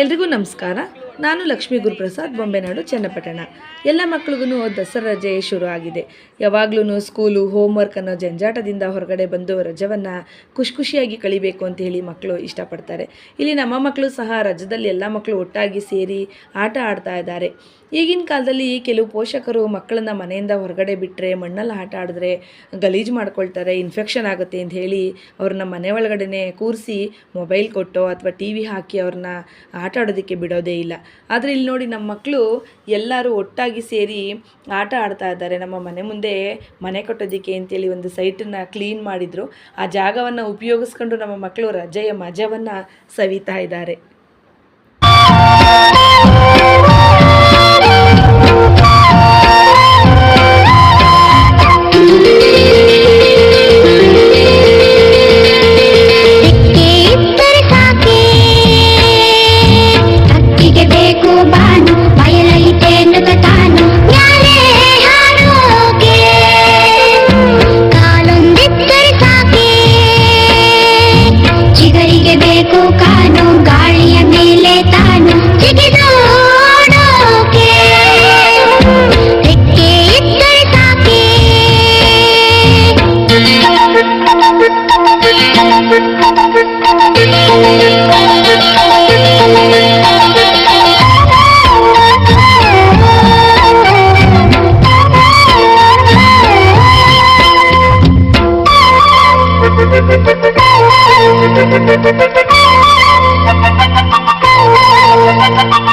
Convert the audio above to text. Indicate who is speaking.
Speaker 1: ಎಲ್ರಿಗೂ ನಮಸ್ಕಾರ. ನಾನು ಲಕ್ಷ್ಮೀ ಗುರುಪ್ರಸಾದ್, ಬೊಂಬೆನಾಡು, ಚನ್ನಪಟ್ಟಣ. ಎಲ್ಲ ಮಕ್ಳಿಗೂ ದಸರಾ ರಜೆ ಶುರು ಆಗಿದೆ. ಯಾವಾಗ್ಲೂ ಸ್ಕೂಲು ಹೋಮ್ವರ್ಕ್ ಅನ್ನೋ ಜಂಜಾಟದಿಂದ ಹೊರಗಡೆ ಬಂದು ರಜವನ್ನು ಖುಷಿಯಾಗಿ ಕಳಿಬೇಕು ಅಂತ ಹೇಳಿ ಮಕ್ಕಳು ಇಷ್ಟಪಡ್ತಾರೆ. ಇಲ್ಲಿ ನಮ್ಮ ಮಕ್ಕಳು ಸಹ ರಜದಲ್ಲಿ ಎಲ್ಲ ಮಕ್ಕಳು ಒಟ್ಟಾಗಿ ಸೇರಿ ಆಟ ಆಡ್ತಾ ಇದ್ದಾರೆ. ಈಗಿನ ಕಾಲದಲ್ಲಿ ಕೆಲವು ಪೋಷಕರು ಮಕ್ಕಳನ್ನ ಮನೆಯಿಂದ ಹೊರಗಡೆ ಬಿಟ್ಟರೆ, ಮಣ್ಣಲ್ಲಿ ಆಟ ಆಡಿದ್ರೆ ಗಲೀಜು ಮಾಡ್ಕೊಳ್ತಾರೆ, ಇನ್ಫೆಕ್ಷನ್ ಆಗುತ್ತೆ ಅಂತ ಹೇಳಿ ಅವ್ರನ್ನ ಮನೆ ಒಳಗಡೆ ಕೂರಿಸಿ ಮೊಬೈಲ್ ಕೊಟ್ಟೋ ಅಥವಾ ಟಿ ವಿ ಹಾಕಿ ಅವ್ರನ್ನ ಆಟ ಆಡೋದಕ್ಕೆ ಬಿಡೋದೇ ಇಲ್ಲ. ಆದರೆ ಇಲ್ಲಿ ನೋಡಿ, ನಮ್ಮ ಮಕ್ಕಳು ಎಲ್ಲರೂ ಒಟ್ಟಾಗಿ ಸೇರಿ ಆಟ ಆಡ್ತಾ ಇದ್ದಾರೆ. ನಮ್ಮ ಮನೆ ಮುಂದೆ ಮನೆ ಕಟ್ಟೋದಕ್ಕೆ ಅಂತೇಳಿ ಒಂದು ಸೈಟನ್ನು ಕ್ಲೀನ್ ಮಾಡಿದರು. ಆ ಜಾಗವನ್ನು ಉಪಯೋಗಿಸ್ಕೊಂಡು ನಮ್ಮ ಮಕ್ಕಳು ರಜೆಯ ಮಜವನ್ನು ಸವಿತಾ ಇದ್ದಾರೆ.